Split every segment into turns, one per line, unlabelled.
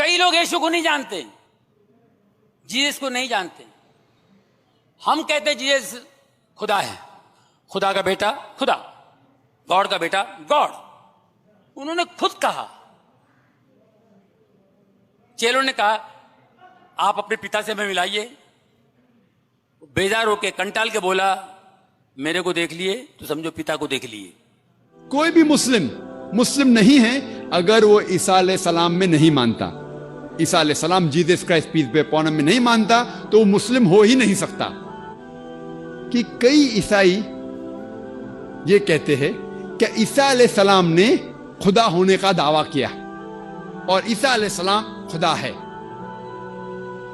کئی لوگ یشوع کو نہیں جانتے, جیسس کو نہیں جانتے. ہم کہتے ہیں جیسس خدا ہے, خدا کا بیٹا خدا, گاڈ کا بیٹا گاڈ. انہوں نے خود کہا, چیلوں نے کہا آپ اپنے پتا سے ہمیں ملائیے. بیزار ہو کے کنٹال کے بولا میرے کو دیکھ لیے تو سمجھو پتا کو دیکھ لیے.
کوئی بھی مسلم نہیں ہے اگر وہ عیسیٰ علیہ السلام میں نہیں مانتا, عیسیٰ علیہ السلام Jesus Christ peace be upon ہم میں نہیں مانتا تو وہ مسلم ہو ہی نہیں سکتا. کہ کئی عیسائی یہ کہتے ہیں کہ عیسیٰ علیہ السلام نے خدا ہونے کا دعویٰ کیا اور عیسیٰ علیہ السلام خدا ہے.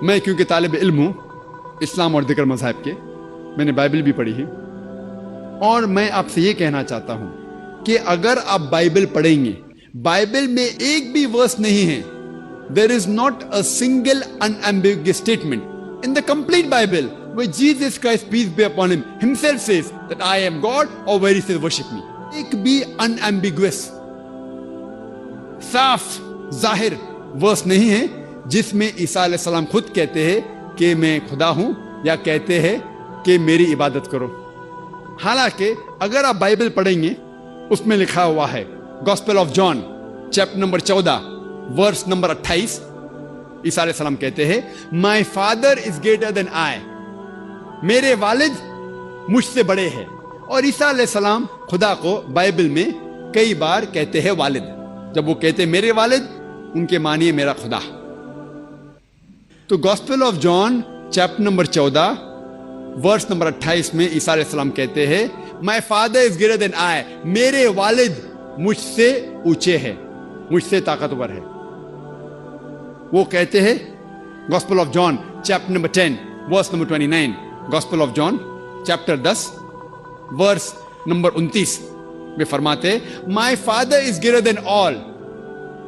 میں کیونکہ طالب علم ہوں اسلام اور دیگر مذاہب کے, میں نے بائبل بھی پڑھی ہے, اور میں آپ سے یہ کہنا چاہتا ہوں کہ اگر آپ بائبل پڑھیں گے, بائبل میں ایک بھی ورس نہیں ہے, there is not a single unambiguous statement in the complete Bible where Jesus Christ peace be upon him himself says that I am God or where he says worship me. ایک بھی unambiguous صاف ظاہر ورس نہیں ہے جس میں عیسیٰ علیہ السلام خود کہتے ہیں کہ میں خدا ہوں یا کہتے ہیں کہ میری عبادت کرو. حالانکہ اگر آپ بائبل پڑھیں گے اس میں لکھا ہوا ہے gospel of John chapter number 14 verse number 28, عیسیٰ علیہ السلام کہتے ہیں my father is greater than آئی, میرے والد مجھ سے بڑے ہیں. اور عیسیٰ علیہ السلام خدا کو بائبل میں کئی بار کہتے ہیں والد. جب وہ کہتے ہیں میرے والد, ان کے معنی میرا خدا. تو gospel of John chapter number 14 verse number 28 میں عیسیٰ علیہ السلام کہتے ہیں my father is greater than آئی, میرے والد مجھ سے اونچے ہیں, مجھ سے طاقتور ہے. وہ کہتے ہیں gospel of John chapter number 10 verse number 29, gospel of John chapter 10 verse number 29 میں فرماتے my father is greater than آل,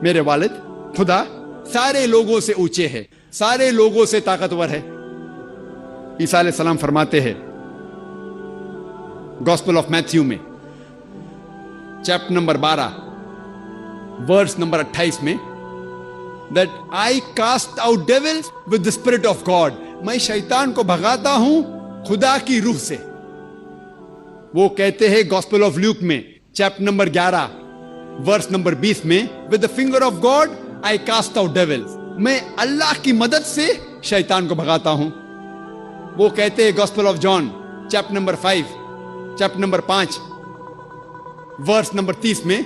میرے والد خدا سارے لوگوں سے اونچے ہے, سارے لوگوں سے طاقتور ہے. عیسیٰ علیہ السلام فرماتے ہیں گاسپل آف میتھیو میں چیپٹر نمبر 12 ورس نمبر 28 میں that I cast out devils with the spirit of God, میں شیطان کو بھگاتا ہوں خدا کی روح سے. وہ کہتے ہیں گاسپل آف لیوک میں چیپٹر نمبر 11 ورس نمبر 20 میں with the finger of God I cast out devils, میں اللہ کی مدد سے شیطان کو بھگاتا ہوں. وہ کہتے ہیں gospel of John chapter number 5 chapter number 5 verse number 30 میں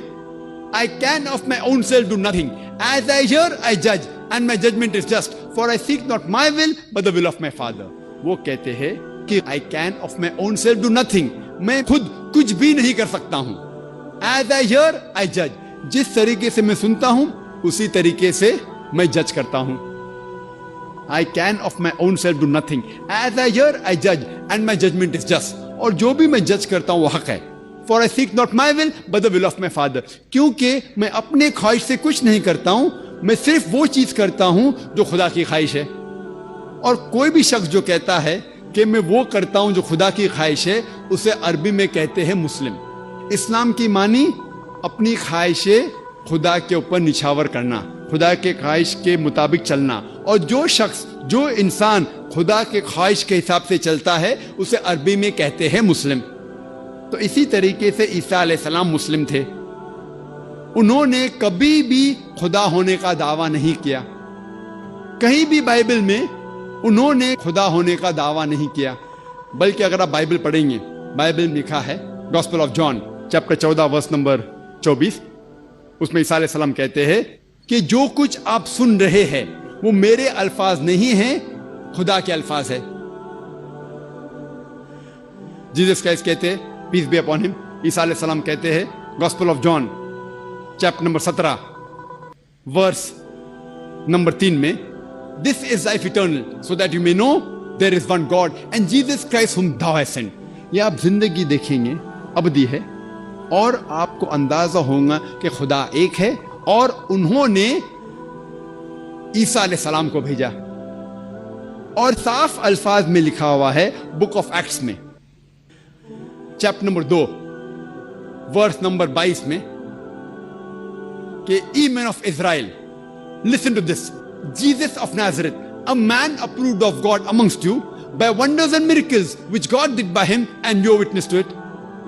I can of my own self do nothing. As I hear, I judge, and my judgment is just. For I seek not my will, but the will of my Father. وہ کہتے ہیں کہ I can of my own self do nothing. میں خود کچھ بھی نہیں کر سکتا ہوں. As I hear, I judge. جس طریقے سے میں سنتا ہوں اسی طریقے سے میں جج کرتا ہوں. I can of my own self do nothing. As I hear, I judge, and my judgment is just. اور جو بھی میں جج کرتا ہوں وہ حق ہے. For I seek not my will, but the will of my Father. کیونکہ میں اپنے خواہش سے کچھ نہیں کرتا ہوں, میں صرف وہ چیز کرتا ہوں جو خدا کی خواہش ہے. اور کوئی بھی شخص جو کہتا ہے کہ میں وہ کرتا ہوں جو خدا کی خواہش ہے, اسے عربی میں کہتے ہیں مسلم. اسلام کی معنی اپنی خواہشیں خدا کے اوپر نچھاور کرنا, خدا کے خواہش کے مطابق چلنا. اور جو شخص جو انسان خدا کے خواہش کے حساب سے چلتا ہے اسے عربی میں کہتے ہیں مسلم. تو اسی طریقے سے عیسیٰ علیہ السلام مسلم تھے. انہوں نے کبھی بھی خدا ہونے کا دعویٰ نہیں کیا. کہیں بھی بائبل میں انہوں نے خدا ہونے کا دعویٰ نہیں کیا. بلکہ اگر آپ بائبل پڑھیں گے, بائبل میں لکھا ہے gospel of John chapter 14 verse number 24, اس میں عیسیٰ علیہ السلام کہتے ہیں کہ جو کچھ آپ سن رہے ہیں وہ میرے الفاظ نہیں ہیں, خدا کے الفاظ ہے. جیسس کرائسٹ کہتے ہیں پیس بی اپون ہم, عیسیٰ علیہ السلام کہتے ہیں gospel of John chapter number 17 verse number 3 میں this is life eternal so that you may know there is one God and Jesus Christ ہم thou hast sent. یہ آپ زندگی دیکھیں گے ابدی ہے اور آپ کو اندازہ ہوگا کہ خدا ایک ہے اور انہوں نے عیسیٰ علیہ السلام کو بھیجا. اور صاف الفاظ میں لکھا ہوا ہے بک آف ایکٹس میں چیپٹر نمبر 2 ورس نمبر 22 میں کہ ye men of Israel listen to this, Jesus of Nazareth, a man approved of God amongst you by wonders and miracles which God did by him, and you are witness to it.